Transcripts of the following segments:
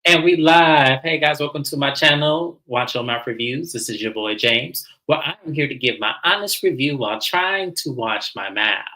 And we live. Hey guys, welcome to my channel, Watch Your Mouth Reviews. This is your boy James, where I am here to give my honest review while trying to watch my mouth.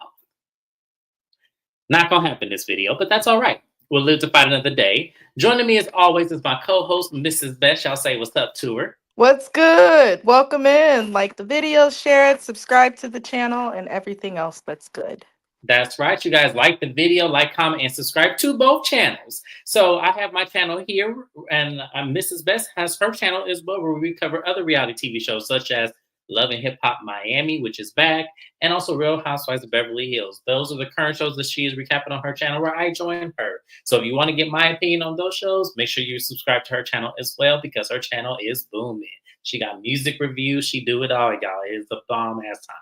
Not gonna happen this video, but that's all right. We'll live to fight another day. Joining me as always is my co-host, Mrs. Beth. Y'all say what's up to her. What's good? Welcome in. Like the video, share it, subscribe to the channel, and everything else that's good. That's right. You guys like the video, like, comment, and subscribe to both channels. So I have my channel here, and Mrs. Best has her channel as well, where we cover other reality TV shows such as Love and Hip Hop Miami, which is back, and also Real Housewives of Beverly Hills. Those are the current shows that she is recapping on her channel, where I join her. So if you want to get my opinion on those shows, make sure you subscribe to her channel as well, because her channel is booming. She got music reviews. She do it all, y'all. It's a bomb ass time.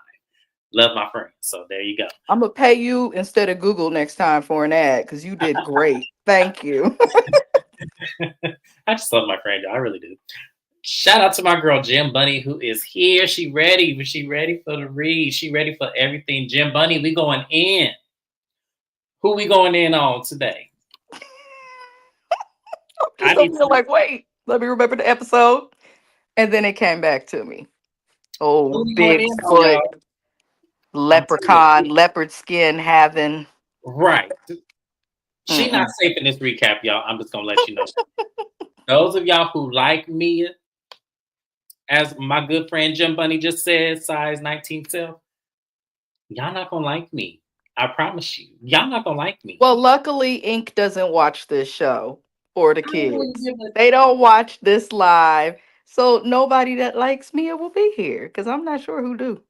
Love my friend. So there you go. I'm gonna pay you instead of Google next time for an ad because you did great. Thank you. I just love my friend. I really do. Shout out to my girl Jim Bunny, who is here. She ready. She ready for the read. She ready for everything. Jim Bunny, we going in. Who we going in on today? I'm just feel like, wait, let me remember the episode, and then it came back to me. Oh, Bigfoot, leprechaun, leopard skin having. Right. She not safe in this recap, y'all. I'm just gonna let you know. Those of y'all who like me, as my good friend Jim Bunny just said, size 19 self, y'all not gonna like me. I promise you. Y'all not gonna like me. Well, luckily, Ink doesn't watch this show or the kids. They don't watch this live. So nobody that likes Mia will be here because I'm not sure who do.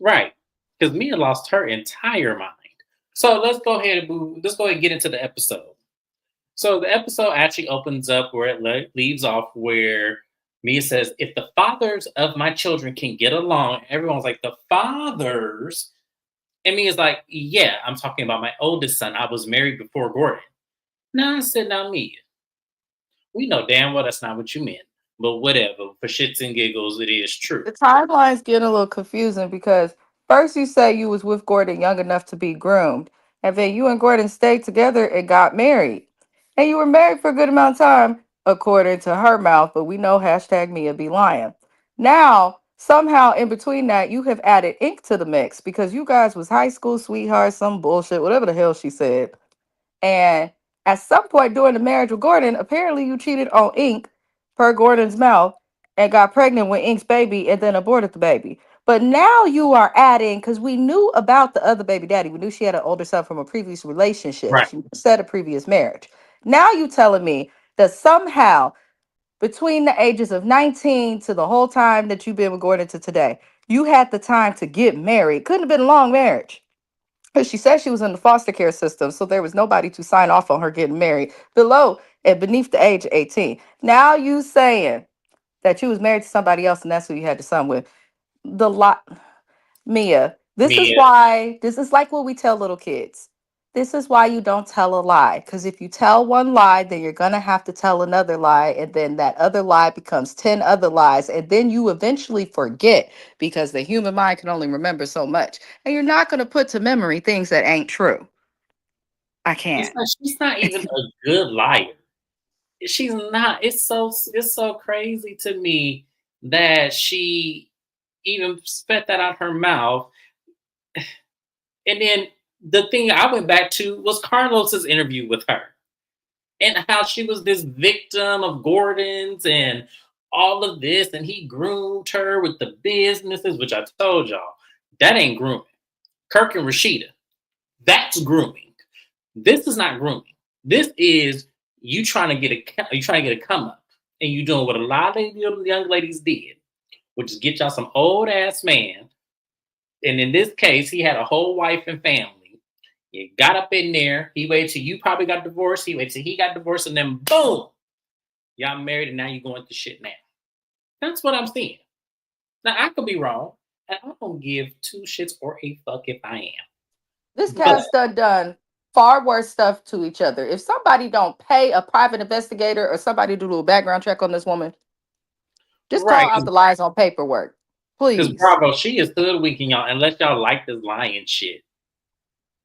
Right. Because Mia lost her entire mind. So let's go ahead and get into the episode. So the episode actually opens up where it leaves off where Mia says, if the fathers of my children can get along, everyone's like, the fathers? And Mia's like, yeah, I'm talking about my oldest son. I was married before Gordon. No, I said, now Mia, we know damn well that's not what you meant. But whatever, for shits and giggles, it is true. The timeline's getting a little confusing because first you say you was with Gordon young enough to be groomed, and then you and Gordon stayed together and got married. And you were married for a good amount of time, according to her mouth, but we know hashtag Mia be lying. Now, somehow in between that, you have added Ink to the mix because you guys was high school sweethearts, some bullshit, whatever the hell she said. And at some point during the marriage with Gordon, apparently you cheated on Ink per Gordon's mouth and got pregnant with Ink's baby and then aborted the baby. But now you are adding, because we knew about the other baby daddy. We knew she had an older son from a previous relationship. Right. She said a previous marriage. Now you telling me that somehow between the ages of 19 to the whole time that you've been with Gordon to today, you had the time to get married. Couldn't have been a long marriage. Because she said she was in the foster care system, so there was nobody to sign off on her getting married below and beneath the age of 18. Now you saying that you was married to somebody else and that's who you had the son with. The lot, Mia, this is like what we tell little kids. This is why you don't tell a lie. Because if you tell one lie, then you're going to have to tell another lie. And then that other lie becomes 10 other lies. And then you eventually forget because the human mind can only remember so much. And you're not going to put to memory things that ain't true. I can't. She's not even a good liar. She's not. It's so crazy to me that she even spat that out her mouth. And then the thing I went back to was Carlos's interview with her and how she was this victim of Gordon's and all of this, and he groomed her with the businesses, which I told y'all that ain't grooming. Kirk and Rashida, that's grooming. This is not grooming. This is you trying to get a come up, and you doing what a lot of young ladies did, which is get y'all some old ass man. And in this case, he had a whole wife and family. You got up in there. He waited till you probably got divorced. He waited till he got divorced, and then boom, y'all married, and now you're going through shit now. That's what I'm seeing. Now I could be wrong, and I don't give two shits or a fuck if I am. This cast done far worse stuff to each other. If somebody don't pay a private investigator or somebody do a little background check on this woman, just call out the lies on paperwork, please. Because Bravo, she is hoodwinking y'all unless y'all like this lying shit.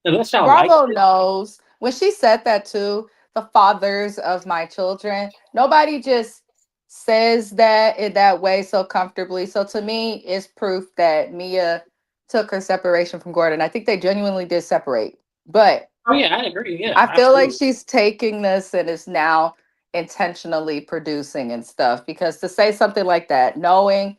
Unless y'all Bravo knows when she said that too. the fathers of my children. Nobody just says that in that way so comfortably. So to me, it's proof that Mia took her separation from Gordon. I think they genuinely did separate. But Oh yeah, I agree. Yeah, I feel like absolutely. she's taking this and is now intentionally producing and stuff, because to say something like that, knowing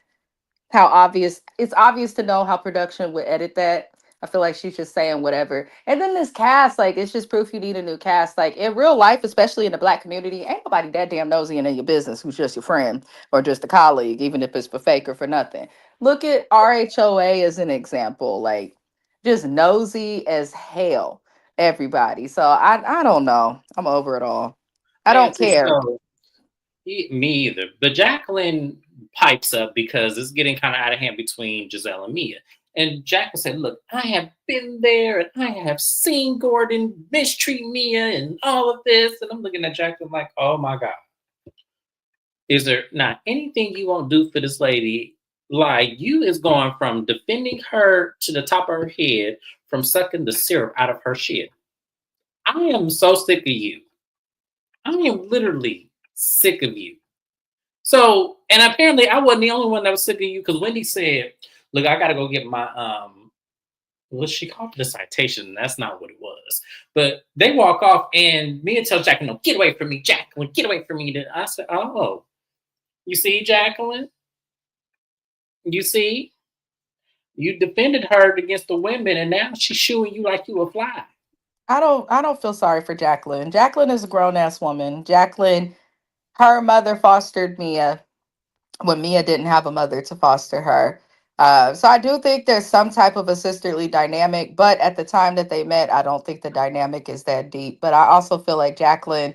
how obvious it's obvious to know how production would edit that. I feel like she's just saying whatever. And then this cast, like, it's just proof you need a new cast. Like in real life, especially in the black community, ain't nobody that damn nosy in your business who's just your friend or just a colleague, even if it's for fake or for nothing. Look at RHOA as an example. Like, just nosy as hell, everybody. So I don't know. I'm over it all. I And don't care. so me either. But Jacqueline pipes up because it's getting kind of out of hand between Giselle and Mia. And Jacqueline said, "Look, I have been there and I have seen Gordon mistreat Mia and all of this." And I'm looking at Jacqueline like, "Oh my God. Is there not anything you won't do for this lady? Like, you is going from defending her to the top of her head, from sucking the syrup out of her shit. I am so sick of you. I am literally sick of you." So, and apparently I wasn't the only one that was sick of you, because Wendy said, "Look, I gotta go get my what she called it a citation. That's not what it was." But they walk off and Mia tells Jacqueline, "No, get away from me, Jacqueline, get away from me." Then I said, "Oh, you see, Jacqueline? You see? You defended her against the women and now she's shooing you like you a fly." I don't feel sorry for Jacqueline. Jacqueline is a grown ass woman. Jacqueline, her mother fostered Mia when Mia didn't have a mother to foster her. So I do think there's some type of a sisterly dynamic, but at the time that they met, I don't think the dynamic is that deep. But I also feel like Jacqueline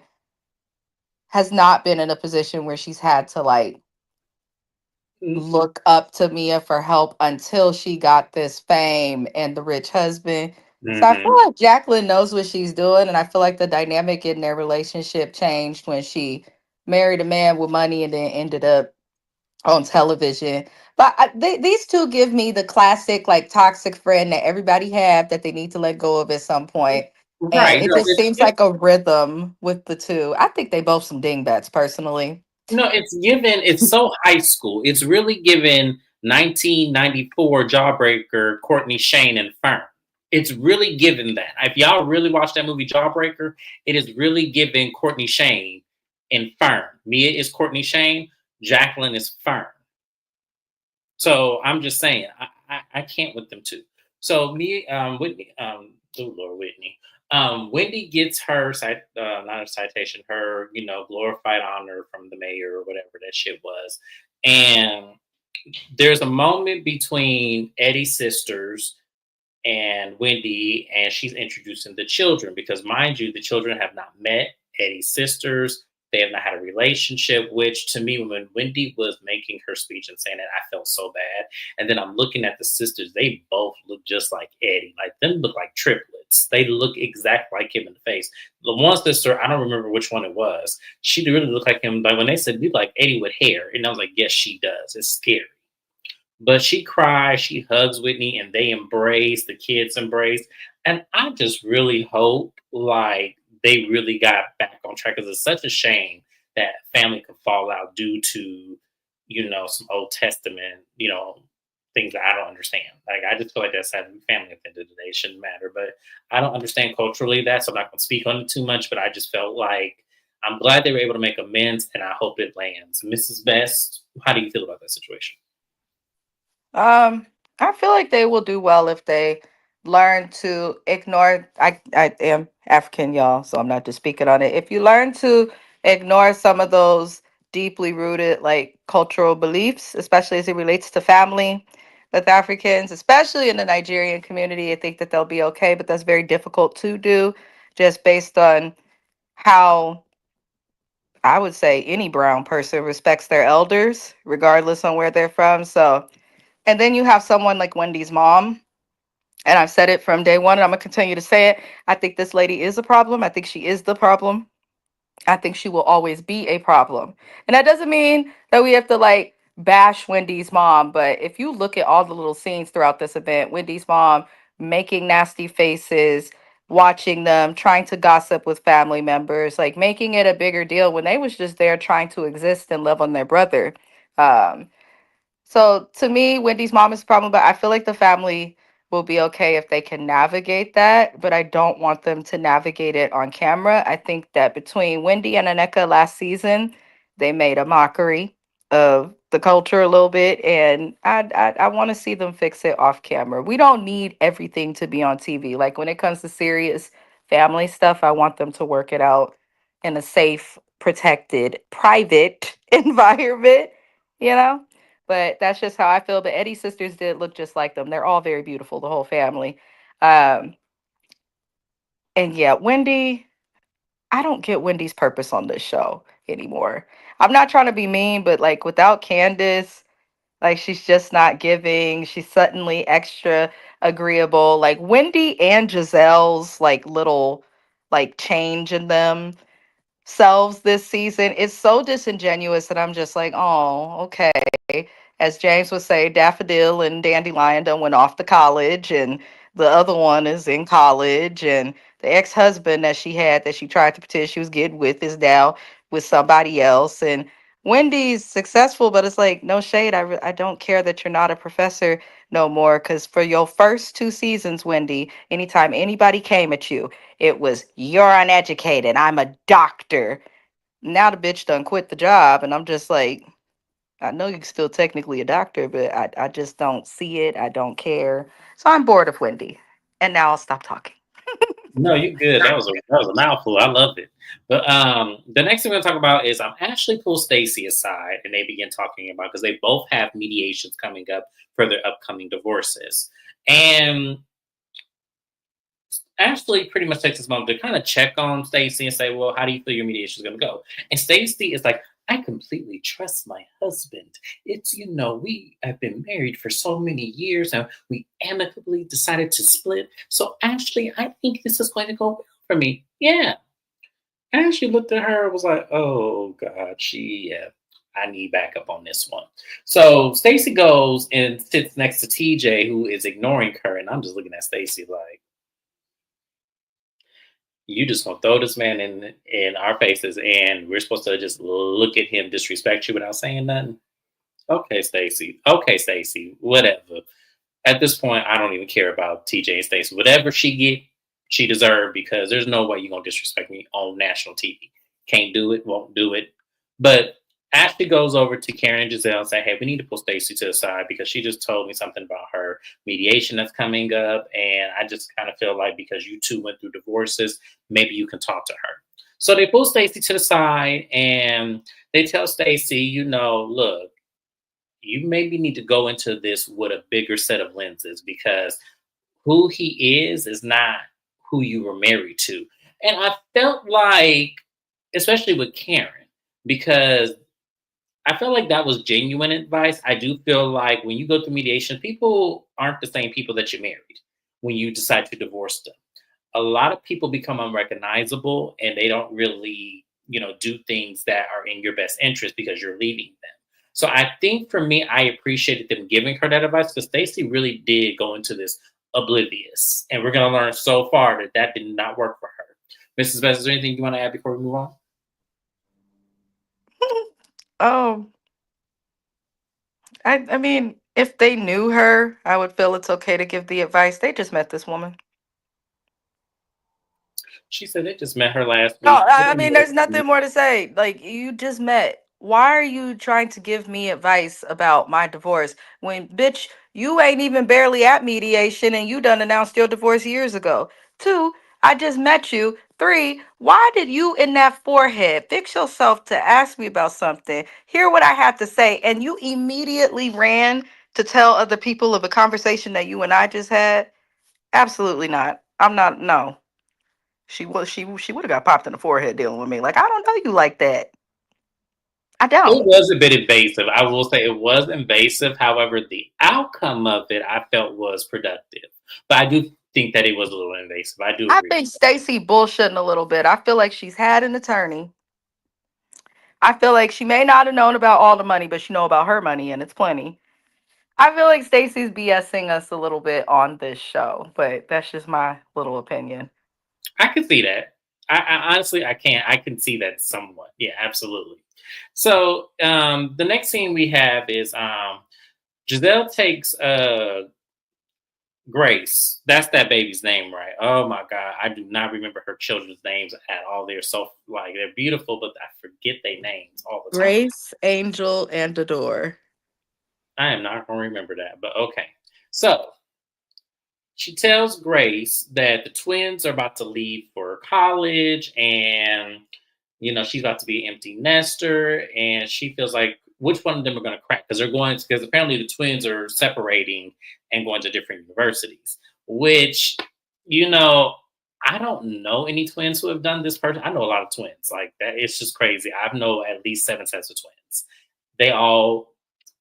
has not been in a position where she's had to like look up to Mia for help until she got this fame and the rich husband. So I feel Mm-hmm. like Jacqueline knows what she's doing, and I feel like the dynamic in their relationship changed when she married a man with money and then ended up on television. But these two give me the classic like toxic friend that everybody have that they need to let go of at some point. And Right. it No, just seems like a rhythm with the two. I think they both some dingbats personally. it's given, it's so high school. It's really given 1994 Jawbreaker, Courtney Shane and Fern. It's really given that. If y'all really watch that movie Jawbreaker, it is really given Courtney Shane and Fern. Mia is Courtney Shane, Jacqueline is Fern. So I'm just saying, I can't with them too. So me, Whitney, oh Lord, Whitney, Wendy gets her not a citation, her glorified honor from the mayor or whatever that shit was, and there's a moment between Eddie's sisters and Wendy, and she's introducing the children because, mind you, the children have not met Eddie's sisters. They have not had a relationship, which to me, when Wendy was making her speech and saying that, I felt so bad. And then I'm looking at the sisters, they both look just like Eddie. Like, them look like triplets. They look exactly like him in the face. The one sister, I don't remember which one it was, she really looked like him. But when they said, "You like Eddie with hair," and I was like, yes, she does. It's scary. But she cries, she hugs Whitney, and they embrace, the kids embrace. And I just really hope like they really got back on track, because it's such a shame that family could fall out due to, some Old Testament, things that I don't understand. Like, I just feel like that's having family at the end of the day. It shouldn't matter. But I don't understand culturally that, so I'm not gonna speak on it too much, but I just felt like I'm glad they were able to make amends, and I hope it lands. Mrs. Best, how do you feel about that situation? Um, I feel like they will do well if they learn to ignore. I am African, y'all, so I'm not just speaking on it. If you learn to ignore some of those deeply rooted like cultural beliefs, especially as it relates to family with Africans, especially in the Nigerian community, I think that they'll be okay. But that's very difficult to do, just based on how I would say any brown person respects their elders, regardless on where they're from. So and then you have someone like Wendy's mom. And I've said it from day one, and I'm going to continue to say it. I think this lady is a problem. I think she is the problem. I think she will always be a problem. And that doesn't mean that we have to like bash Wendy's mom. But if you look at all the little scenes throughout this event, Wendy's mom making nasty faces, watching them, trying to gossip with family members, like making it a bigger deal when they was just there trying to exist and love on their brother. Um, so to me, Wendy's mom is a problem, but I feel like the family will be okay if they can navigate that. But I don't want them to navigate it on camera. I think that between Wendy and Aneka last season, they made a mockery of the culture a little bit, and I want to see them fix it off camera. We don't need everything to be on TV. Like when it comes to serious family stuff, I want them to work it out in a safe, protected, private environment. You know, but that's just how I feel. But Eddie's sisters did look just like them. They're all very beautiful, the whole family. Um, and yeah, Wendy, I don't get Wendy's purpose on this show anymore. I'm not trying to be mean, but like without Candace, like she's just not giving. She's suddenly extra agreeable. Like Wendy and Giselle's like little like change in them selves this season is so disingenuous that I'm just like, oh, okay. As James would say, Daffodil and Dandelion done went off to college, and the other one is in college, and the ex-husband that she had that she tried to pretend she was getting with is now with somebody else. And Wendy's successful, but it's like no shade. I don't care that you're not a professor no more, because for your first two seasons, Wendy, anytime anybody came at you, it was you're uneducated. I'm a doctor. Now the bitch done quit the job, and I'm just like, I know you're still technically a doctor, but I just don't see it. I don't care. So I'm bored of Wendy. And now I'll stop talking. No, you're good. That was a mouthful. I love it. But the next thing we're gonna talk about is Ashley pulls Stacy aside and they begin talking about because they both have mediations coming up for their upcoming divorces. And Ashley pretty much takes this moment to kind of check on Stacy and say, "Well, how do you feel your mediation is going to go?" And Stacy is like, "I completely trust my husband. It's we have been married for so many years and we amicably decided to split. So Ashley, I think this is going to go well for me." Yeah. Ashley looked at her and was like, "Oh God, yeah." I need backup on this one. So Stacy goes and sits next to TJ, who is ignoring her, and I'm just looking at Stacy like, you just gonna throw this man in our faces and we're supposed to just look at him disrespect you without saying nothing? Okay, Stacy. Okay, Stacy. Whatever. At this point, I don't even care about TJ and Stacy. Whatever she get, she deserved because there's no way you're gonna disrespect me on national TV. Can't do it, won't do it. But Ashley goes over to Karen and Giselle and say, "Hey, we need to pull Stacy to the side because she just told me something about her mediation that's coming up, and I just kind of feel like because you two went through divorces, maybe you can talk to her." So they pull Stacy to the side and they tell Stacy, look, you maybe need to go into this with a bigger set of lenses because who he is not who you were married to. And I felt like, especially with Karen, because I felt like that was genuine advice. I do feel like when you go through mediation, people aren't the same people that you married when you decide to divorce them. A lot of people become unrecognizable and they don't really, do things that are in your best interest because you're leaving them. So I think for me, I appreciated them giving her that advice because Stacey really did go into this oblivious. And we're going to learn so far that that did not work for her. Mrs. Best, is there anything you want to add before we move on? Oh, I mean, if they knew her, I would feel it's okay to give the advice. They just met this woman. She said they just met her last No, week. I mean, there's nothing more to say. Like, you just met. Why are you trying to give me advice about my divorce when, bitch, you ain't even barely at mediation and you done announced your divorce years ago? Two, I just met you. Three, why did you in that forehead fix yourself to ask me about something, hear what I had to say, and you immediately ran to tell other people of a conversation that you and I just had? Absolutely not. I'm not, no. She would have got popped in the forehead dealing with me. Like, I don't know you like that. I It don't. was a bit invasive. I will say it was invasive. However, the outcome of it I felt was productive. But I do think that it was a little invasive. I do I agree. think Stacy bullshitting a little bit. I feel like she's had an attorney. I feel like she may not have known about all the money, but she know about her money, and it's plenty. I feel like Stacy's BSing us a little bit on this show, but that's just my little opinion. I can see that. I honestly I can't. I can see that somewhat. Yeah, absolutely. So the next scene we have is Giselle takes Grace. That's that baby's name, right? Oh my god, I do not remember her children's names at all. They're so like they're beautiful, but I forget their names all the time. Grace, Angel, and Adore. I am not going to remember that, but okay. So she tells Grace that the twins are about to leave for college and she's about to be an empty nester and she feels like which one of them are going to crack because they're going because apparently the twins are separating and going to different universities, which you know I don't know any twins who have done this person. I know a lot of twins like that. It's just crazy. I know at least 7 sets of twins. They all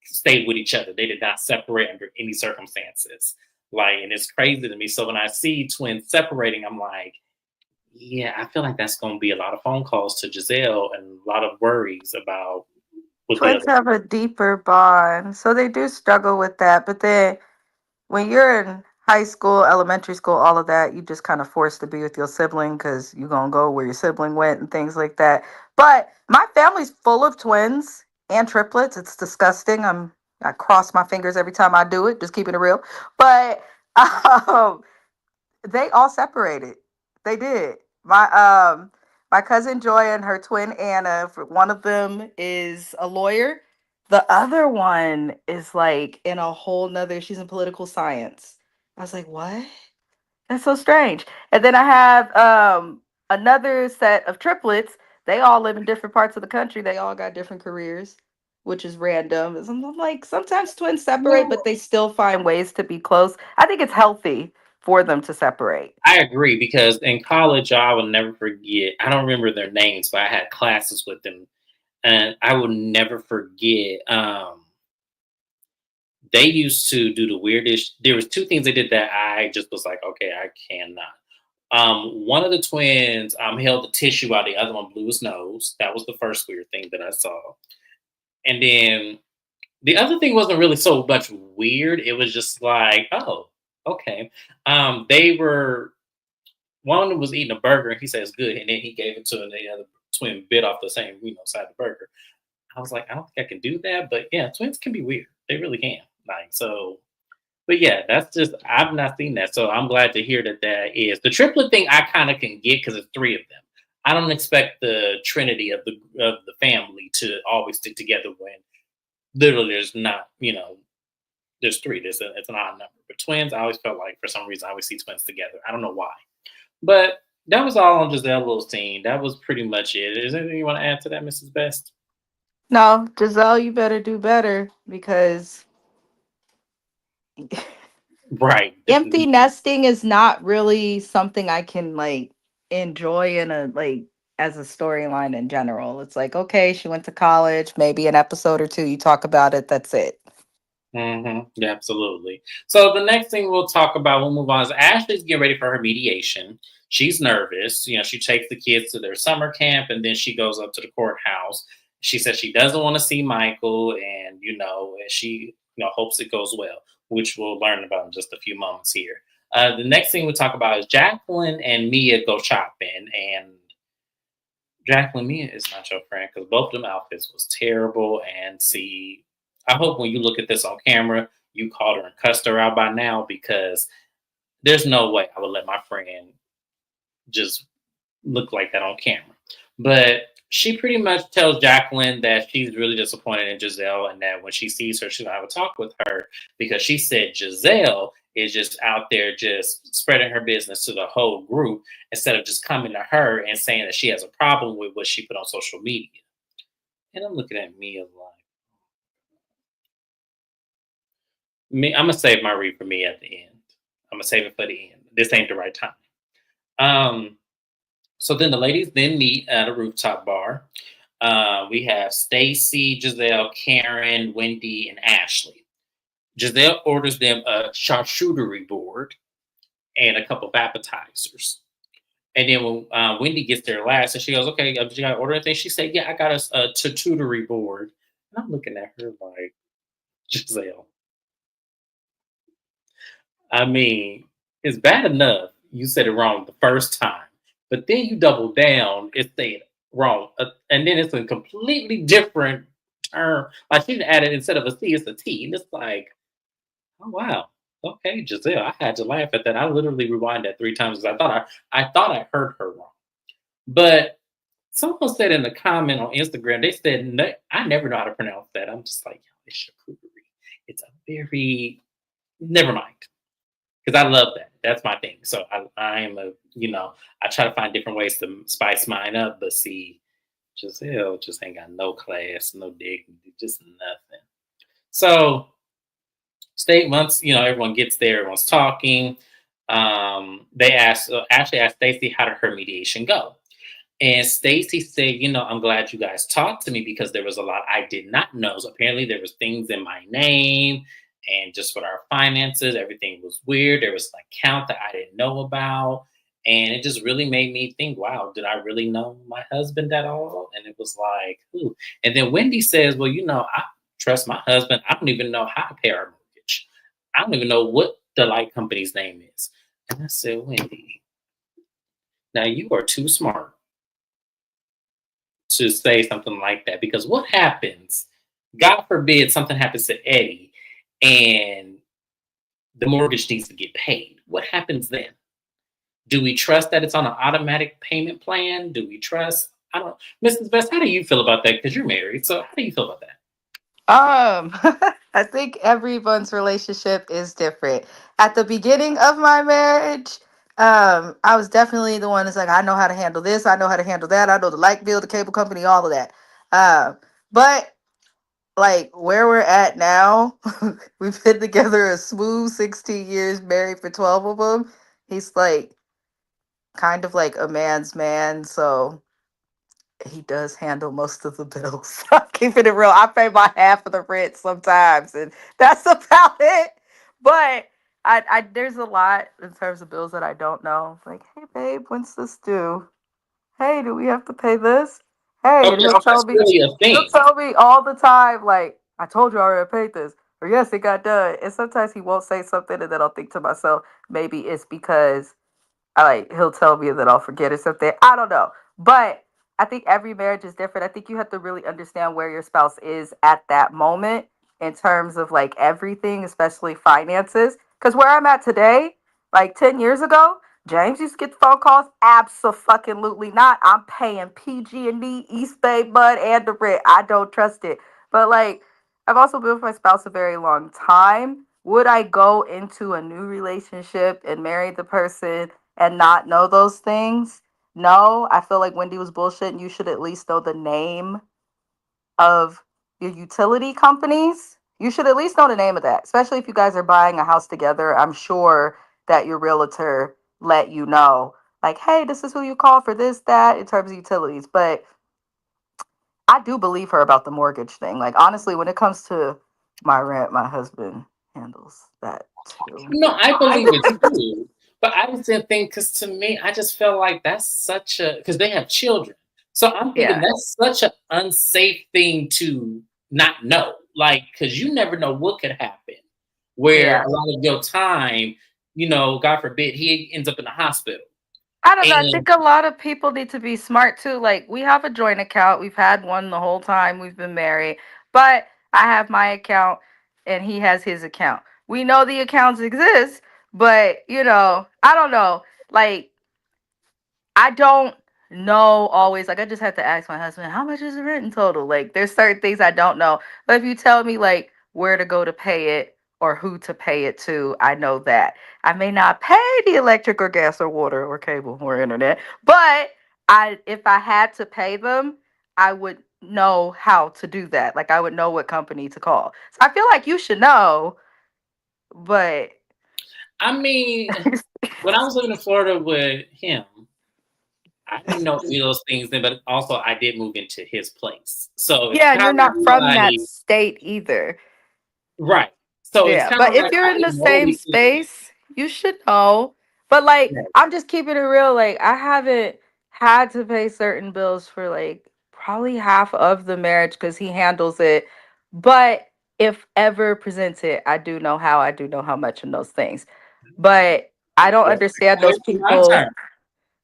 stayed with each other. They did not separate under any circumstances. Like, and it's crazy to me. So when I see twins separating, I'm like, yeah, I feel like that's going to be a lot of phone calls to Giselle and a lot of worries about with the Twins other. have a deeper bond, so they do struggle with that. But then when you're in high school, elementary school, all of that, you just kind of forced to be with your sibling because you're gonna go where your sibling went and things like that. But my family's full of twins and triplets. It's disgusting. I cross my fingers every time I do it, just keeping it real. But um, they all separated. They did. My cousin Joy and her twin Anna, for one of them is a lawyer. The other one is like in a whole nother, she's in political science. I was like, what? That's so strange. And then I have another set of triplets. They all live in different parts of the country. They all got different careers, which is random. I'm like, sometimes twins separate, but Well, they still find ways to be close. I think it's healthy for them to separate. I agree because in college, I will never forget. I don't remember their names, but I had classes with them, and I will never forget. They used to do the weirdest. There was two things they did that I just was like, okay, I cannot. One of the twins held the tissue while the other one blew his nose. That was the first weird thing that I saw. And then the other thing wasn't really so much weird. It was just like, oh, okay. They were one of them was eating a burger and he said it's good, and then he gave it to and the other twin bit off the same side of the burger. I was like, I don't think I can do that, but yeah, twins can be weird. They really can. Like so, but yeah, that's just I've not seen that, so I'm glad to hear that that is the triplet thing. I kind of can get because it's three of them. I don't expect the trinity of the family to always stick together when literally there's not there's three. It's an odd number, but twins I always felt like for some reason I always see twins together. I don't know why, but that was all on Giselle little scene. That was pretty much it. Is there anything you want to add to that, Mrs. Best? No, Giselle, you better do better because Right. empty nesting is not really something I can like enjoy in a like as a storyline in general. It's like, okay, she went to college, maybe an episode or two, you talk about it, that's it. Yeah, absolutely. So the next thing we'll talk about, we'll move on, is Ashley's getting ready for her mediation. She's nervous. She takes the kids to their summer camp and then she goes up to the courthouse. She says she doesn't want to see Michael and she hopes it goes well, which we'll learn about in just a few moments here. The next thing we'll talk about is Jacqueline and Mia go shopping, and Jacqueline, Mia is not your friend because both of them outfits was terrible. And see, I hope when you look at this on camera, you called her and cussed her out by now because there's no way I would let my friend just look like that on camera. But she pretty much tells Jacqueline that she's really disappointed in Giselle and that when she sees her, she's gonna have a talk with her because she said Giselle is just out there just spreading her business to the whole group instead of just coming to her and saying that she has a problem with what she put on social media. And I'm looking at me like, me, I'm gonna save my read for me at the end. I'm gonna save it for the end. This ain't the right time. Um, So then the ladies then meet at a rooftop bar. We have Stacy, Giselle, Karen, Wendy, and Ashley. Giselle orders them a charcuterie board and a couple of appetizers. And then when Wendy gets there last, and she goes, "Okay, did you got to order anything?" She said, "Yeah, I got us a charcuterie board." And I'm looking at her like, Giselle, I mean, it's bad enough you said it wrong the first time. But then you double down, it's saying wrong, and then it's a completely different term. Like she added instead of a C, it's a T, and it's like, oh wow, okay, Giselle, I had to laugh at that. I literally rewind that 3 times because I thought I heard her wrong. But someone said in the comment on Instagram, they said I never know how to pronounce that. I'm just like, it's charcuterie. It's a very never mind because I love that. That's my thing. So I am a I try to find different ways to spice mine up, but see, Giselle just ain't got no class, no dignity, just nothing. So state months, everyone gets there, everyone's talking. They Ashley asked Stacy, how did her mediation go? And Stacy said, I'm glad you guys talked to me because there was a lot I did not know. So apparently there was things in my name and just with our finances, everything was weird. There was an account that I didn't know about. And it just really made me think, wow, did I really know my husband at all? And it was like, ooh. And then Wendy says, well, I trust my husband. I don't even know how to pay our mortgage. I don't even know what the light company's name is. And I said, Wendy, now you are too smart to say something like that because what happens, God forbid something happens to Eddie and the mortgage needs to get paid. What happens then? Do we trust that it's on an automatic payment plan? Do we trust? I don't. Mrs. Best, how do you feel about that? Because you're married. So how do you feel about that? Um, I think everyone's relationship is different. At the beginning of my marriage, I was definitely the one that's like, I know how to handle this, I know how to handle that, I know the light bill, the cable company, all of that. But like where we're at now, we've been together a smooth 16 years, married for 12 of them. He's like kind of like a man's man, so he does handle most of the bills. I'm keeping it real. I pay my half of the rent sometimes, and that's about it. But there's a lot in terms of bills that I don't know. Like, hey, babe, when's this due? Hey, do we have to pay this? Hey, and Okay, he'll so tell that's me, really a he'll thing. tell me all the time, like, I told you I already paid this, or yes, it got done. And sometimes he won't say something, and then I'll think to myself, maybe it's because I like he'll tell me that I'll forget or something. I don't know. But I think every marriage is different. I think you have to really understand where your spouse is at that moment in terms of like everything, especially finances. Because where I'm at today, like 10 years ago, James used to get the phone calls. Absolutely not. I'm paying PG&E, East Bay Mud, and the rent. I don't trust it. But like, I've also been with my spouse a very long time. Would I go into a new relationship and marry the person and not know those things? No, I feel like Wendy was bullshit, and you should at least know the name of your utility companies. You should at least know the name of that, especially if you guys are buying a house together. I'm sure that your realtor let you know, like, hey, this is who you call for this, that, in terms of utilities. But I do believe her about the mortgage thing. Like, honestly, when it comes to my rent, my husband handles that too. No, I believe it too. But I just didn't think because to me, I just felt like that's such a because they have children. So I'm thinking Yeah. that's such an unsafe thing to not know. Like, because you never know what could happen. Where Yeah. a lot of your time, God forbid, he ends up in the hospital. I don't know. I And think a lot of people need to be smart too. Like, we have a joint account. We've had one the whole time we've been married. But I have my account and he has his account. We know the accounts exist, but I don't know. Like, I don't know always. Like, I just have to ask my husband, how much is the rent in total? Like, there's certain things I don't know. But if you tell me like where to go to pay it or who to pay it to, I know that. I may not pay the electric or gas or water or cable or internet, but if I had to pay them, I would know how to do that. Like, I would know what company to call. So I feel like you should know, but I mean, when I was living in Florida with him, I didn't know any of those things then, but also I did move into his place. So it's yeah, and kind you're of not from that like, state either. right. So it's Yeah, kind but of if like you're I in the didn't know same anything. space, you should know. But like, Right. I'm just keeping it real. Like, I haven't had to pay certain bills for like probably half of the marriage because he handles it. But if ever presented, I do know how. I do know how much in those things. But I don't Well, understand now those it's my people. turn.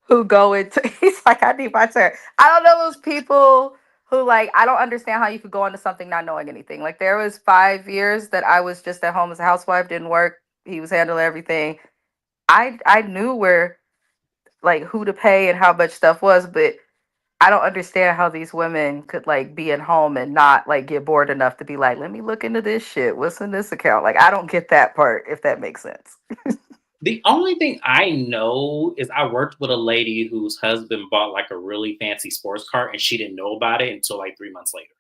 who go into he's like, I need my turn. I don't know those people who like I don't understand how you could go into something not knowing anything. Like there was 5 years that I was just at home as a housewife, didn't work. He was handling everything. I knew where like who to pay and how much stuff was, but I don't understand how these women could like be at home and not like get bored enough to be like, let me look into this shit. What's in this account? Like I don't get that part, if that makes sense. The only thing I know is I worked with a lady whose husband bought like a really fancy sports car and she didn't know about it until like 3 months later.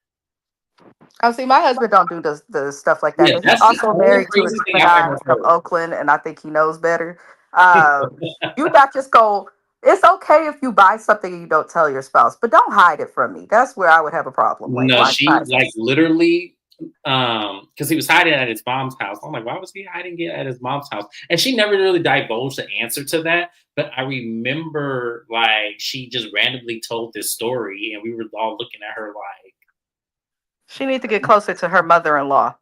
Oh, see, my husband don't do the stuff like that, Yeah, but he's that's the also only married to a crazy thing I've Gemini ever from heard. Oakland, and I think he knows better. You not just go. It's okay if you buy something and you don't tell your spouse, but don't hide it from me. That's where I would have a problem. Like, No, why she hide like this? literally, because he was hiding at his mom's house. I'm like, why was he hiding it at his mom's house? And she never really divulged the answer to that. But I remember like she just randomly told this story, and we were all looking at her like, She needs to get closer to her mother-in-law.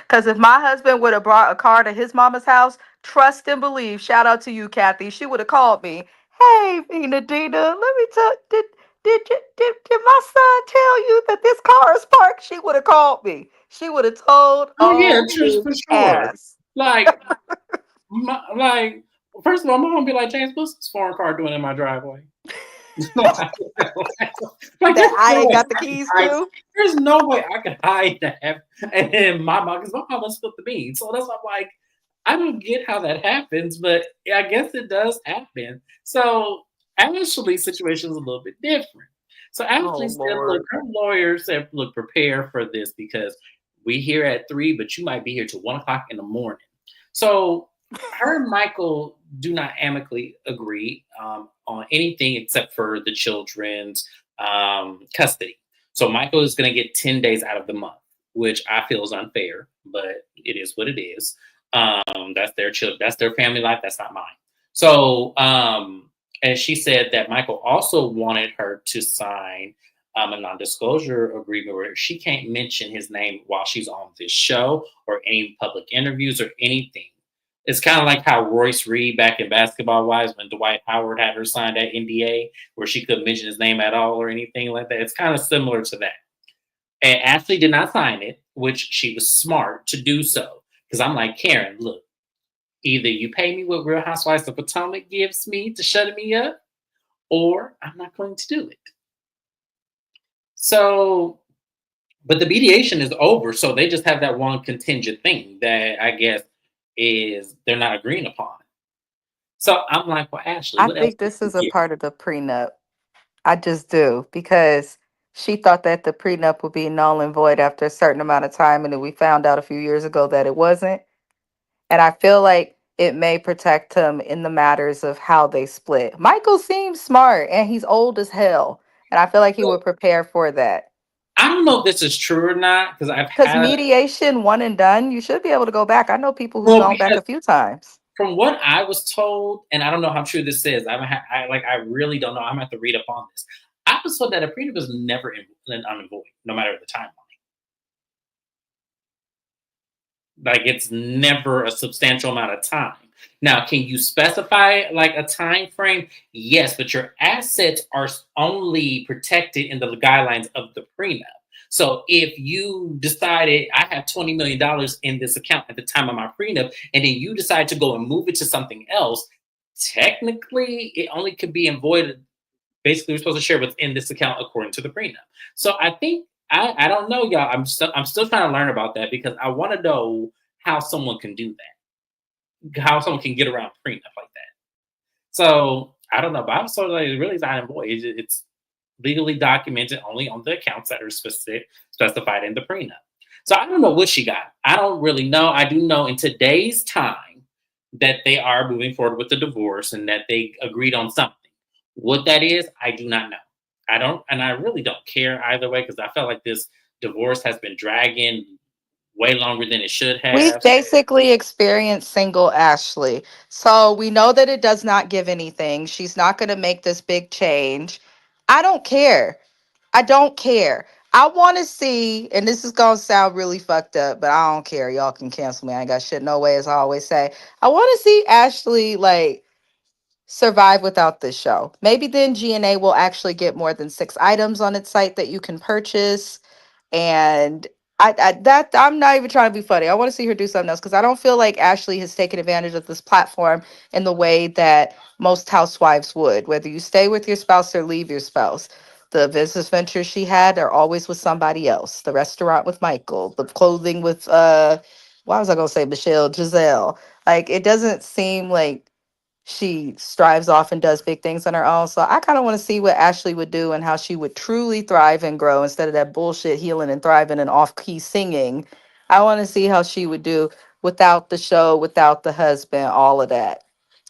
Because if my husband would have brought a car to his mama's house, trust and believe. Shout out to you, Kathy. She would have called me. Hey, Vina Dina, let me tell. Did my son tell you that this car is parked? She would have called me. She would have told oh yeah, on just his for sure. ass. Like, like first of all, my mom be like, James, what's this foreign car doing in my driveway? like, That there's I no ain't way got the I could keys hide. to. There's no way I could hide that. And then my mom, because my mom was split the beans, so that's why I'm like, I don't get how that happens, but I guess it does happen. So Ashley's situation is a little bit different. So Oh Ashley said, look, Lord. her lawyer said, look, prepare for this because we here at 3, but you might be here till 1 o'clock in the morning. So her and Michael do not amicably agree on anything except for the children's custody. So Michael is going to get 10 days out of the month, which I feel is unfair, but it is what it is. That's their child, that's their family life. That's not mine. So, and she said that Michael also wanted her to sign a non-disclosure agreement where she can't mention his name while she's on this show or any public interviews or anything. It's kind of like how Royce Reed back in Basketball Wives when Dwight Howard had her sign that NDA where she couldn't mention his name at all or anything like that. It's kind of similar to that. And Ashley did not sign it, which she was smart to do so. Because I'm like, Karen, look, either you pay me what Real Housewives of Potomac gives me to shut me up, or I'm not going to do it. So, but the mediation is over. So they just have that one contingent thing that I guess is they're not agreeing upon. So I'm like, well, Ashley, I what else think did this you is a get? part of the prenup. I just do because she thought that the prenup would be null and void after a certain amount of time, and then we found out a few years ago that it wasn't. And I feel like it may protect him in the matters of how they split. Michael seems smart and he's old as hell, and I feel like he So would prepare for that. I don't know if this is true or not because I've Because had, mediation one and done, you should be able to go back. I know people who've well, gone back because a few times. from what I was told, and I don't know how true this is. I really don't know. I'm gonna have to read up on this. I was told that a prenup is never unavoid, no matter the timeline. Like it's never a substantial amount of time. Now, can you specify like a time frame? Yes, but your assets are only protected in the guidelines of the prenup. So if you decided I have $20 million in this account at the time of my prenup, and then you decide to go and move it to something else, technically it only could be avoided. Basically, we're supposed to share what's in this account according to the prenup. So I think I don't know, y'all. I'm still trying to learn about that because I want to know how someone can do that, how someone can get around prenup like that. So I don't know, but I'm sort of like it really is not void. It's legally documented only on the accounts that are specified in the prenup. So I don't know what she got. I don't really know. I do know in today's time that they are moving forward with the divorce and that they agreed on something. What that is, I do not know. I don't, and I really don't care either way because I felt like this divorce has been dragging way longer than it should We've have. basically experienced single Ashley. So we know that it does not give anything. She's not going to make this big change. I don't care. I don't care. I want to see, and this is going to sound really fucked up, but I don't care. Y'all can cancel me. I ain't got shit no way, as I always say. I want to see Ashley, like, survive without this show. Maybe then GNA will actually get more than 6 items on its site that you can purchase. And I'm not even trying to be funny. I want to see her do something else because I don't feel like Ashley has taken advantage of this platform in the way that most housewives would, whether you stay with your spouse or leave your spouse. The business ventures she had are always with somebody else. The restaurant with Michael, the clothing with why was I gonna say Michelle, Giselle? Like it doesn't seem like she strives off and does big things on her own. So I kind of want to see what Ashley would do and how she would truly thrive and grow instead of that bullshit healing and thriving and off key singing. I want to see how she would do without the show, without the husband, all of that.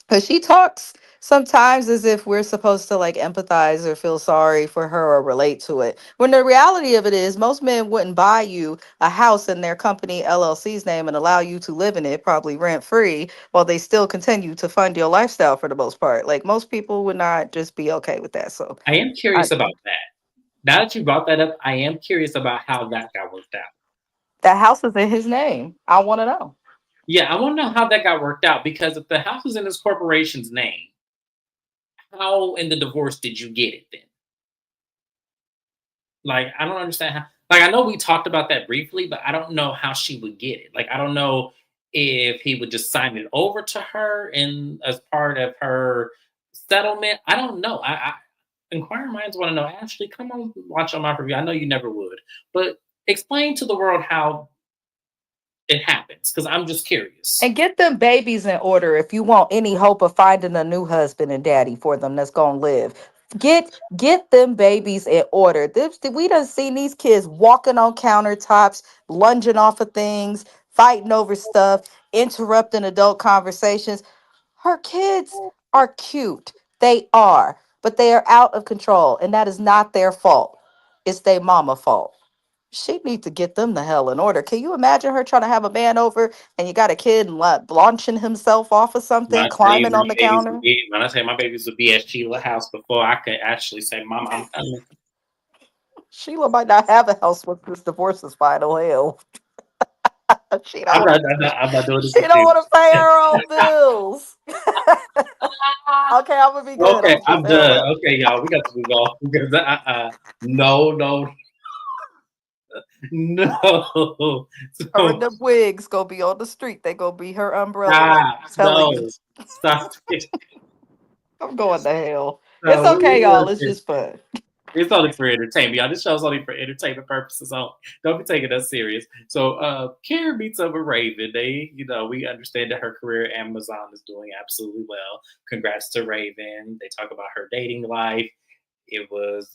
Because she talks sometimes as if we're supposed to like empathize or feel sorry for her or relate to it. When the reality of it is, most men wouldn't buy you a house in their company LLC's name and allow you to live in it, probably rent free, while they still continue to fund your lifestyle for the most part. Like most people would not just be okay with that. So I am I, curious about that. Now that you brought that up, I am curious about how that got worked out. that house is in his name. I want to know. Yeah, I want to know how that got worked out because if the house is in his corporation's name, how in the divorce did you get it then? Like, I don't understand how. Like, I know we talked about that briefly, but I don't know how she would get it. Like, I don't know if he would just sign it over to her in as part of her settlement. I don't know. I inquiring minds want to know. Ashley, come on, watch on my review. I know you never would, but explain to the world how it happens because I'm just curious. And get them babies in order if you want any hope of finding a new husband and daddy for them that's gonna live. Get them babies in order. We done seen these kids walking on countertops, lunging off of things, fighting over stuff, interrupting adult conversations. Her kids are cute. They are, but they are out of control, and that is not their fault. It's their mama fault. She needs to get them the hell in order. Can you imagine her trying to have a man over and you got a kid and launching himself off of When something, I tell you climbing my on the babies would counter? be, when I say my babies would be at Sheila's house before I could actually say, "Mama, I'm coming." Sheila might not have a house once this divorce is final. Hell, she don't I'm want not, to. I'm not doing this She with don't you. want to pay her own bills. Okay, I'm gonna be good. I'm Okay, gonna just I'm hell done. up. Okay, y'all, we got to move on because no, no, no. Her and So the wigs gonna be on the street. They gonna be her umbrella. Like stop. I'm telling you, No, stop it. I'm going to hell. It's No, okay, y'all. It's just fun. it's only for entertainment, y'all. This show's only for entertainment purposes. So don't be taking us serious. So Karen meets up with Raven. They, we understand that her career at Amazon is doing absolutely well. Congrats to Raven. They talk about her dating life. It was,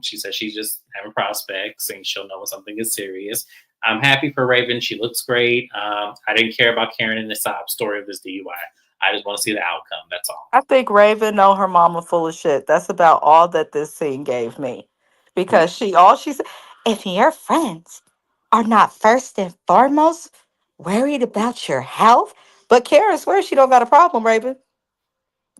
she said she's just having prospects and she'll know when something is serious. I'm happy for Raven. She looks great. I didn't care about Karen and the sob story of this DUI. I just want to see the outcome. That's all. I think Raven know her mama full of shit. That's about all that this scene gave me. Yeah. Because all she said, if your friends are not first and foremost worried about your health. But Karen swears she don't got a problem, Raven.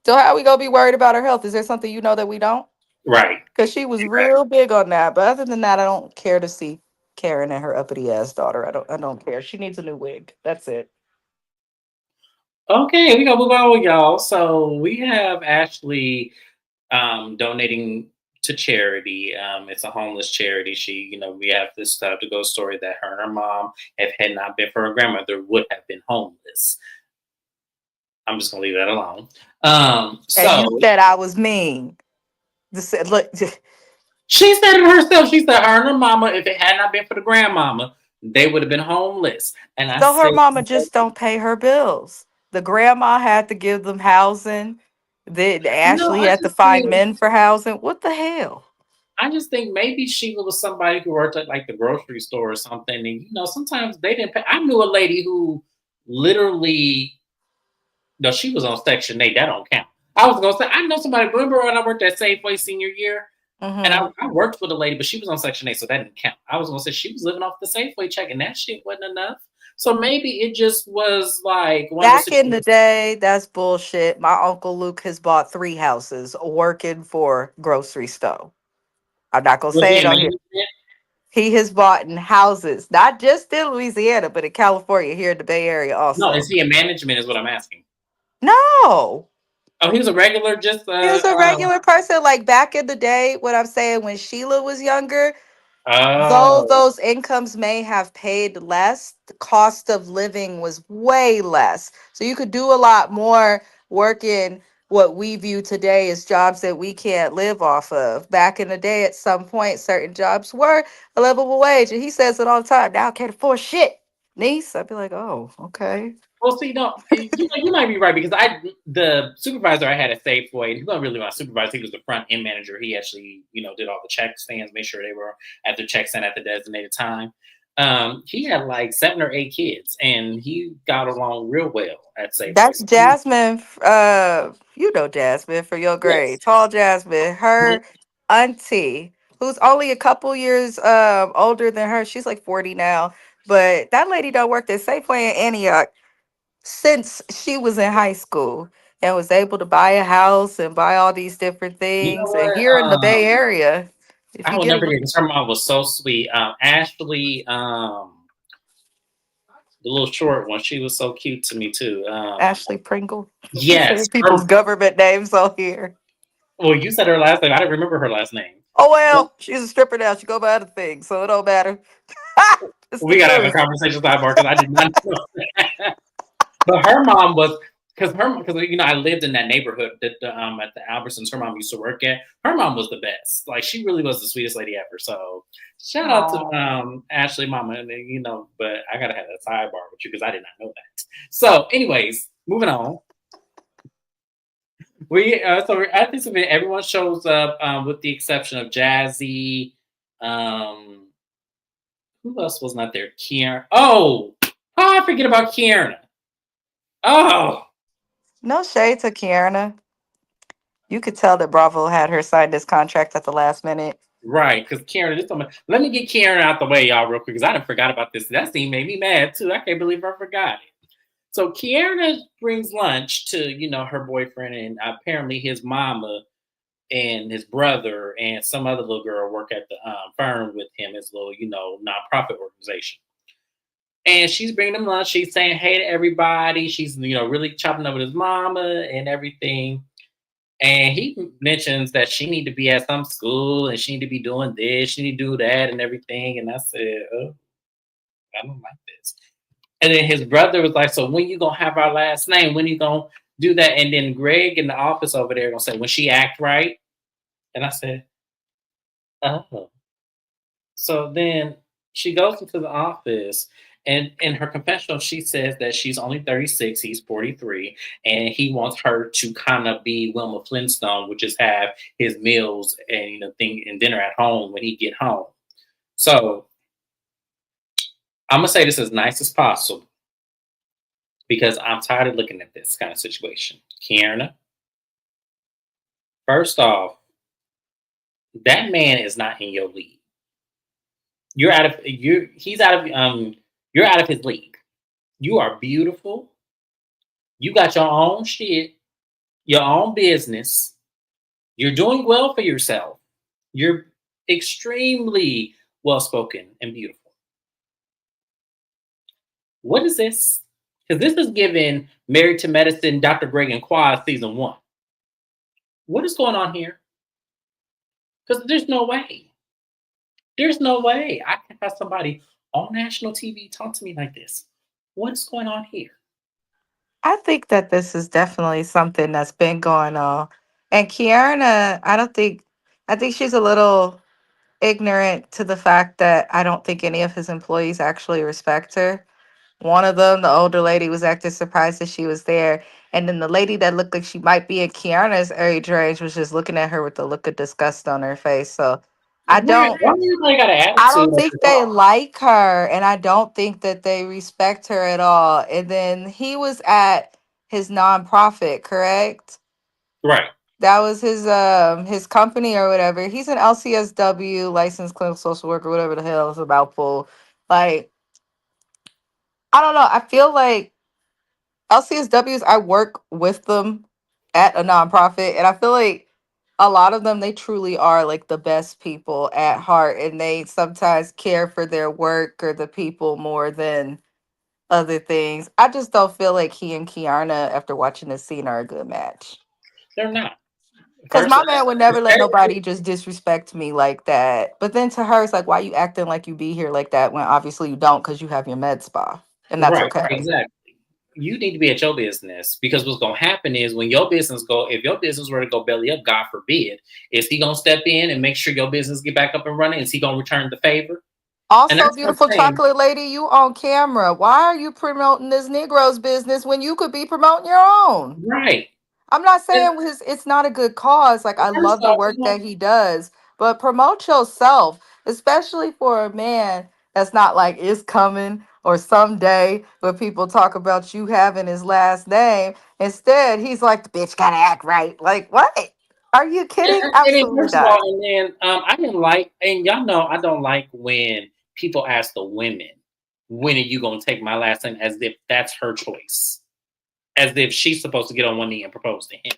So how we gonna be worried about her health? Is there something you know that we don't? Right. Because she was Exactly. real big on that. But other than that, I don't care to see Karen and her uppity ass daughter. I don't care. She needs a new wig. That's it. Okay, we gonna move on, y'all. So we have Ashley donating to charity. It's a homeless charity. We have this to go story that her and her mom, if had not been for her grandmother, would have been homeless. I'm just gonna leave that alone. And you So said I was mean. Look, she said it herself. She said her and her mama, if it had not been for the grandmama, they would have been homeless. And I so her said, mama just don't pay her bills. The grandma had to give them housing. no, Ashley had to find men for housing. What the hell? I just think maybe Sheila was somebody who worked at like the grocery store or something, and sometimes they didn't pay. I knew a lady who literally, no, she was on Section 8. That don't count. I was gonna say I know somebody. Remember when I worked at Safeway senior year, and I, Hmm. I worked with a lady, but she was on Section 8, so that didn't count. I was gonna say she was living off the Safeway check, and that shit wasn't enough. So maybe it just was like one of those Back in the situations. day, that's bullshit. My uncle Luke has bought 3 houses working for grocery store. I'm not gonna Was say he it in on here. management? He has bought in houses, not just in Louisiana, but in California, here in the Bay Area No, also. is he in management? Is what I'm asking. No, Oh, he was a regular, just He was a regular person, like back in the day. What I'm saying, when Sheila was younger, though oh, those incomes may have paid less, the cost of living was way less. So you could do a lot more working what we view today as jobs that we can't live off of. Back in the day, at some point, certain jobs were a livable wage. And he says it all the time. Now I can't afford shit, niece. I'd be like, oh, okay. well, see, no, you might be right because the supervisor I had at Safeway, he wasn't really my supervisor. He was the front end manager. He actually, did all the check stands, made sure they were at their check stand at the designated time. He had like 7 or 8 kids, and he got along real well at Safeway. That's So Jasmine. You know Jasmine for your yes, grade. Tall Jasmine. mhm. Her auntie, who's only a couple years older than her. She's like 40 now. But that lady don't work at Safeway in Antioch since she was in high school and was able to buy a house and buy all these different You know things. And what? here in the Bay Area, if I you will get a never little forget because her mom was so sweet. Ashley, the little short one, she was so cute to me too. Ashley Pringle, Yes, saying people's government names on here. well, you said her last name. I didn't remember her last name. Oh well, she's a stripper now. She go by other things, so it don't matter. It's the We gotta have a truth. conversation sidebar because I did not know that. But her mom was because I lived in that neighborhood that at the Albertsons her mom used to work at. Her mom was the best. Like she really was the sweetest lady ever. So shout out to Oh, Ashley mama and but I gotta have a sidebar with you because I did not know that. So anyways, moving on. So at this event everyone shows up with the exception of Jazzy. Um, who else was not there? Kieran. Oh, how I forget about Kieran. Oh, no shade to Kiana. You could tell that Bravo had her sign this contract at the last minute. right. Because Kieran, let me get Kieran out the way, y'all, real quick, because I done forgot about this. That scene made me mad too. I can't believe I forgot it. So Kiana brings lunch to her boyfriend, and apparently his mama and his brother and some other little girl work at the firm with him, his little nonprofit organization. And she's bringing him lunch. She's saying hey to everybody. She's really chopping up with his mama and everything. And he mentions that she need to be at some school and she need to be doing this, she need to do that and everything. And I said, oh, I don't like this. And then his brother was like, so when you gonna have our last name? When you gonna do that? And then Greg in the office over there gonna say, when she act right. And I said, oh. So then she goes into the office, and in her confessional, she says that she's only 36, he's 43, and he wants her to kind of be Wilma Flintstone, which is have his meals and thing and dinner at home when he get home. So I'm gonna say this as nice as possible because I'm tired of looking at this kind of situation. Kierna, first off, that man is not in your league. You're out of you. He's out of You're out of his league. You are beautiful. You got your own shit, your own business. You're doing well for yourself. You're extremely well spoken and beautiful. What is this? Because this is given Married to Medicine, Dr. Greg and Quad season 1. What is going on here? Because there's no way. There's no way I can have somebody on national TV talk to me like this. What's going on here? I think that this is definitely something that's been going on. And Kiana, I think she's a little ignorant to the fact that I don't think any of his employees actually respect her. One of them, the older lady, was acting surprised that she was there. And then the lady that looked like she might be in Kiana's age range was just looking at her with a look of disgust on her face. So I Right. don't Why do everybody got an I attitude don't at think this they all? like her, and I don't think that they respect her at all. And then he was at his nonprofit, correct? Right. That was his company or whatever. He's an LCSW, licensed clinical social worker, whatever the hell is a mouthful. Like, I don't know. I feel like LCSWs, I work with them at a nonprofit, and I feel like a lot of them, they truly are like the best people at heart, and they sometimes care for their work or the people more than other things. I just don't feel like he and Kiana, after watching this scene, are a good match. They're not. Cause First, my man would never let every- nobody just disrespect me like that. But then to her, it's like, why you acting like you be here like that when obviously you don't, because you have your med spa, and that's right, okay. exactly. You need to be at your business because what's gonna happen is when your business go, if your business were to go belly up, God forbid, is he gonna step in and make sure your business get back up and running? Is he gonna return the favor? And Also, that's what I'm beautiful saying. chocolate lady, you on camera. Why are you promoting this Negro's business when you could be promoting your own? Right. I'm not And saying it's not a good cause. Like I first love the off, work that he does, but promote yourself, especially for a man that's not like it's coming or someday when people talk about you having his last name. Instead, he's like the bitch gotta act right. Like what? Are you kidding? and then Absolutely first of all, not. and then I didn't like, and y'all know I don't like when people ask the women, when are you gonna take my last name, as if that's her choice, as if she's supposed to get on one knee and propose to him.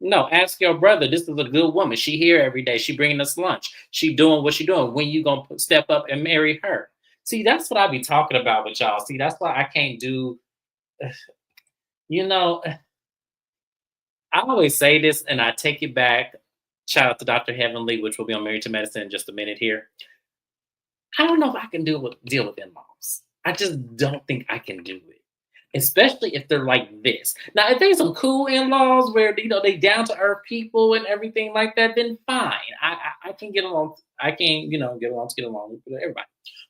No, ask your brother. This is a good woman. She here every day. She bringing us lunch. She doing what she doing. When you gonna step up and marry her? See, that's what I be talking about with y'all. See, that's why I can't do. You know, I always say this, and I take it back. Shout out to Dr. Heavenly, which will be on Married to Medicine in just a minute here. I don't know if I can deal with in-laws. I just don't think I can do it, especially if they're like this. Now, if there's some cool in-laws where they down to earth people and everything like that, then fine. I can get along. I can get along with everybody.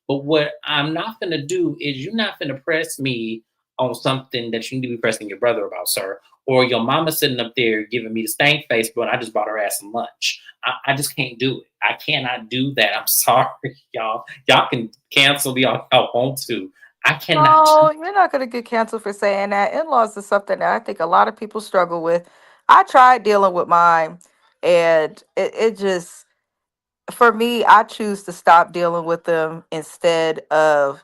But what I'm not gonna do is you're not gonna press me on something that you need to be pressing your brother about, sir. Or your mama sitting up there giving me the stank face, but I just bought her ass some lunch. I just can't do it. I cannot do that. I'm sorry, y'all. Y'all can cancel me all y'all want to. I cannot do. No, you're not gonna get canceled for saying that. In-laws is something that I think a lot of people struggle with. I tried dealing with mine, and it just for me, I choose to stop dealing with them instead of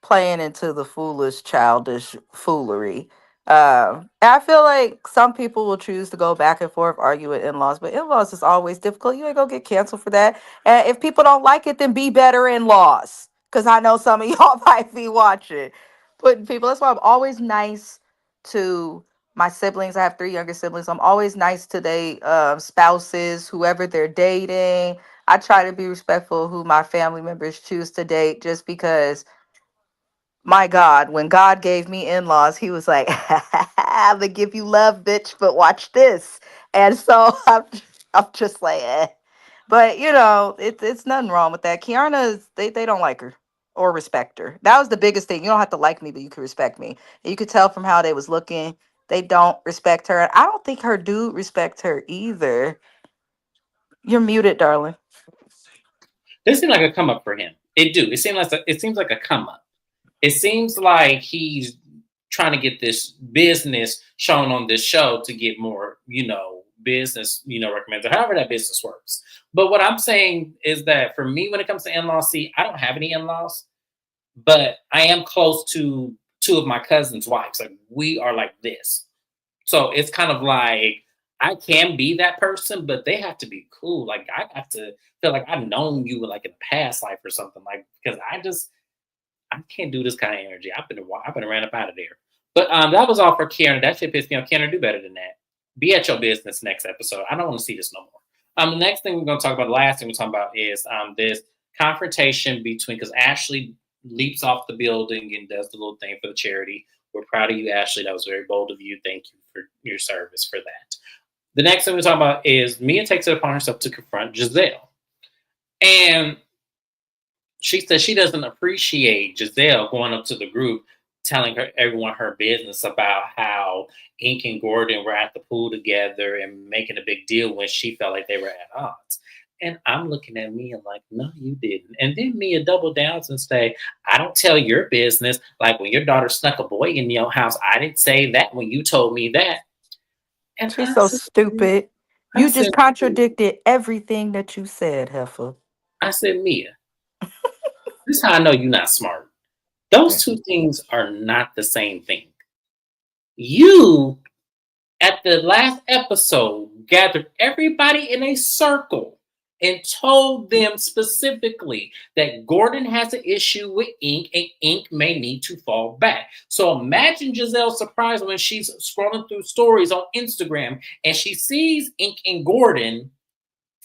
playing into the foolish, childish foolery. And I feel like some people will choose to go back and forth, argue with in laws, but in laws is always difficult. You ain't gonna get canceled for that. And if people don't like it, then be better in laws. Because I know some of y'all might be watching. Putting people, that's why I'm always nice to my siblings. I have three younger siblings. I'm always nice to their spouses, whoever they're dating. I try to be respectful of who my family members choose to date just because my God, when God gave me in laws, he was like, I'm going to give you love, bitch, but watch this. And so I'm just like, eh. But, it's nothing wrong with that. Kiana's, they don't like her or respect her. That was the biggest thing. You don't have to like me, but you can respect me. And you could tell from how they was looking, they don't respect her. And I don't think her dude respects her either. You're muted, darling. This seems like a come up for him. It do. It seems like a come up. It seems like he's trying to get this business shown on this show to get more, business, recommended, however that business works. But what I'm saying is that for me, when it comes to in-laws, see, I don't have any in-laws, but I am close to two of my cousins' wives. Like we are like this. So it's kind of like I can be that person, but they have to be cool. Like I have to feel like I've known you like in a past life or something. Like because I can't do this kind of energy. I've been ran up out of there. But that was all for Karen. That shit pissed me off. Karen, do better than that. Be at your business next episode. I don't want to see this no more. The next thing we're going to talk about, the last thing we're talking about is this confrontation between, because Ashley leaps off the building and does the little thing for the charity. We're proud of you, Ashley. That was very bold of you. Thank you for your service for that. The next thing we're talking about is Mia takes it upon herself to confront Giselle. And she says she doesn't appreciate Giselle going up to the group telling everyone her business about how Ink and Gordon were at the pool together and making a big deal when she felt like they were at odds. And I'm looking at Mia like, no, you didn't. And then Mia double downs and say, I don't tell your business. Like when your daughter snuck a boy in your house, I didn't say that when you told me that. And She's so stupid. I You just said, contradicted everything that you said, Heifer. I said, Mia, this is how I know you're not smart. Those two things are not the same thing. You, at the last episode, gathered everybody in a circle and told them specifically that Gordon has an issue with ink and ink may need to fall back. So imagine Giselle's surprise when she's scrolling through stories on Instagram and she sees Ink and Gordon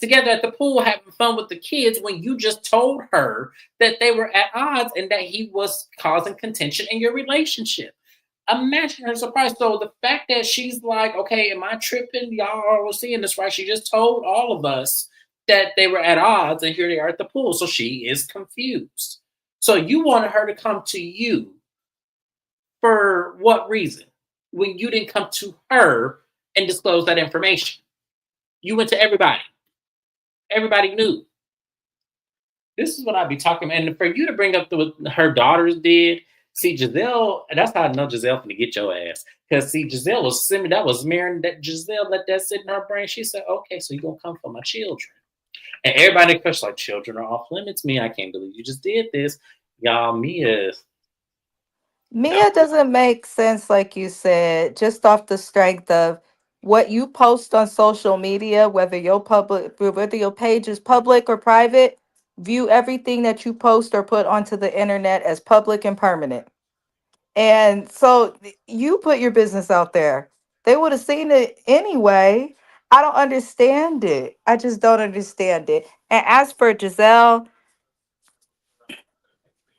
together at the pool having fun with the kids when you just told her that they were at odds and that he was causing contention in your relationship. Imagine her surprise. So the fact that she's like, okay, am I tripping? Y'all are seeing this right. She just told all of us that they were at odds and here they are at the pool. So she is confused. So you wanted her to come to you for what reason? When you didn't come to her and disclose that information. You went to everybody. Everybody knew. This is what I'd be talking about. And for you to bring up what her daughters did, see Giselle, that's how I know Giselle finna get your ass. Because see, Giselle was similar. That was Mary that Giselle let that sit in her brain. She said, okay, so you're gonna come for my children. And everybody in the question, like, children are off limits. Me, I can't believe you just did this. Y'all, Mia, no. Mia doesn't make sense, like you said, just off the strength of what you post on social media, whether your page is public or private, view everything that you post or put onto the internet as public and permanent. And so you put your business out there. They would have seen it anyway. I don't understand it. I just don't understand it. And as for Giselle,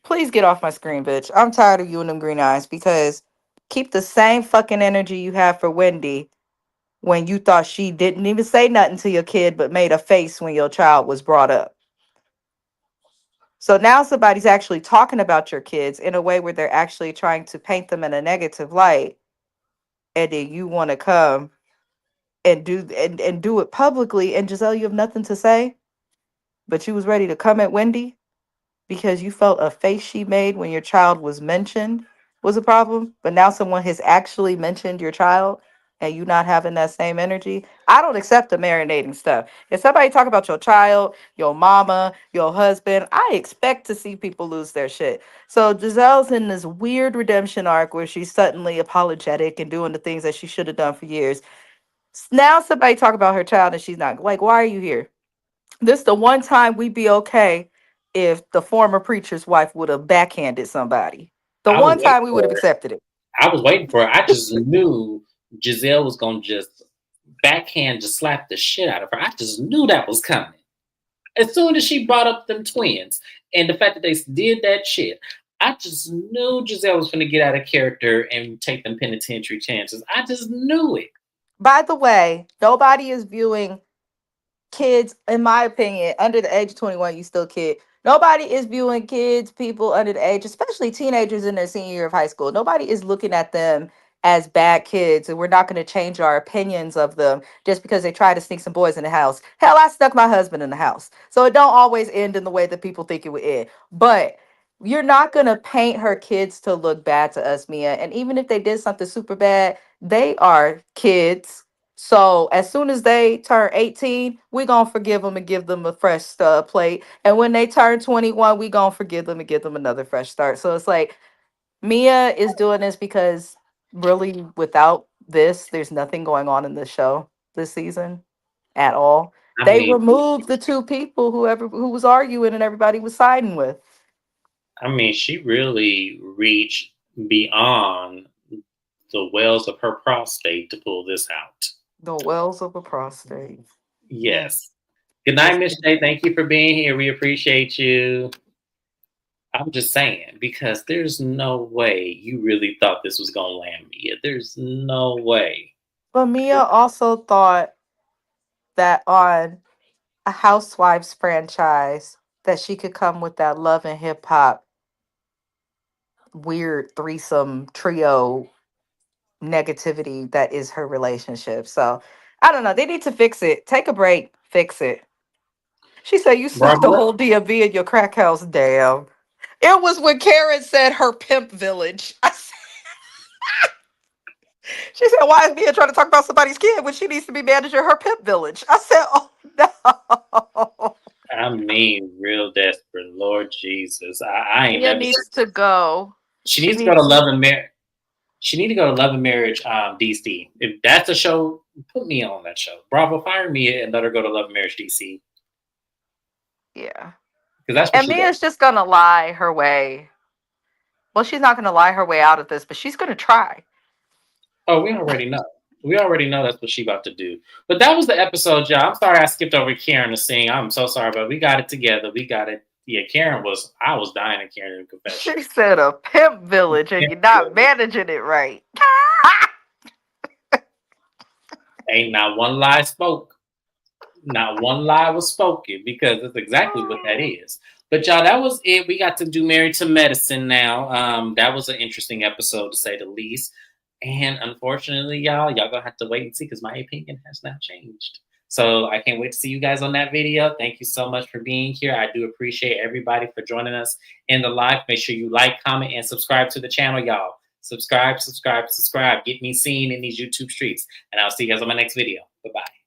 please get off my screen, bitch. I'm tired of you and them green eyes because keep the same fucking energy you have for Wendy when you thought she didn't even say nothing to your kid but made a face when your child was brought up. So now somebody's actually talking about your kids in a way where they're actually trying to paint them in a negative light, and then you want to come and do it publicly, and Giselle, you have nothing to say, but you was ready to come at Wendy because you felt a face she made when your child was mentioned was a problem, but now someone has actually mentioned your child and you not having that same energy. I don't accept the marinating stuff. If somebody talk about your child, your mama, your husband, I expect to see people lose their shit. So Giselle's in this weird redemption arc where she's suddenly apologetic and doing the things that she should have done for years. Now somebody talk about her child and she's not, like, why are you here? This the one time we'd be okay if the former preacher's wife would have backhanded somebody. The I was one waiting time we would have for it. accepted it. I was waiting for it. I just knew Giselle was gonna just backhand just slap the shit out of her. I just knew that was coming. As soon as she brought up them twins and the fact that they did that shit, I just knew Giselle was going to get out of character and take them penitentiary chances. I just knew it. By the way, nobody is viewing kids, in my opinion, under the age of 21, you still kid. Nobody is viewing kids, people under the age, especially teenagers in their senior year of high school. Nobody is looking at them as bad kids, and we're not going to change our opinions of them just because they try to sneak some boys in the house. Hell, I stuck my husband in the house. So it don't always end in the way that people think it would end. But you're not going to paint her kids to look bad to us, Mia. And even if they did something super bad, they are kids, so as soon as they turn 18, we gonna forgive them and give them a fresh plate. And when they turn 21, we gonna forgive them and give them another fresh start. So it's like Mia is doing this because really without this, there's nothing going on in the show this season at all. I They mean, removed the two people who was arguing and everybody was siding with. she really reached beyond the wells of her prostate to pull this out. The wells of a prostate. Yeah. Yes. Good night, Just Miss J. Thank you for being here. We appreciate you. I'm just saying, because there's no way you really thought this was going to land me. There's no way. but Mia also thought that on a Housewives franchise that she could come with that love and hip hop weird threesome trio negativity that is her relationship. So I don't know. They need to fix it. Take a break. Fix it. She said you snuck the Barbara, whole DMV in your crack house. Damn. It was when Karen said her pimp village. She said, why is Mia trying to talk about somebody's kid when she needs to be managing her pimp village? I said, oh no. real desperate. Lord Jesus. I ain't Mia never. needs to go. She She needs to go to needs to. Love and Marriage. She need to go to Love and Marriage DC. If that's a show, put me on that show. Bravo, fire me and let her go to Love and Marriage DC. Yeah. because that's what And she does. Mia's just gonna lie her way. Well, she's not gonna lie her way out of this, but she's gonna try. Oh, we already know. We already know that's what she about to do. But that was the episode, y'all. I'm sorry I skipped over Karen to sing. I'm so sorry, but we got it together. We got it. Yeah, I was dying at Karen in confession. She said a pimp village and you're not managing it right. Ain't not one lie spoke. Not one lie was spoken because that's exactly what that is. But y'all, that was it. We got to do Married to Medicine now. That was an interesting episode to say the least. And unfortunately, y'all gonna have to wait and see because my opinion has now changed. So I can't wait to see you guys on that video. Thank you so much for being here. I do appreciate everybody for joining us in the live. Make sure you like, comment, and subscribe to the channel, y'all. Subscribe, subscribe, subscribe. Get me seen in these YouTube streets. And I'll see you guys on my next video. Bye-bye.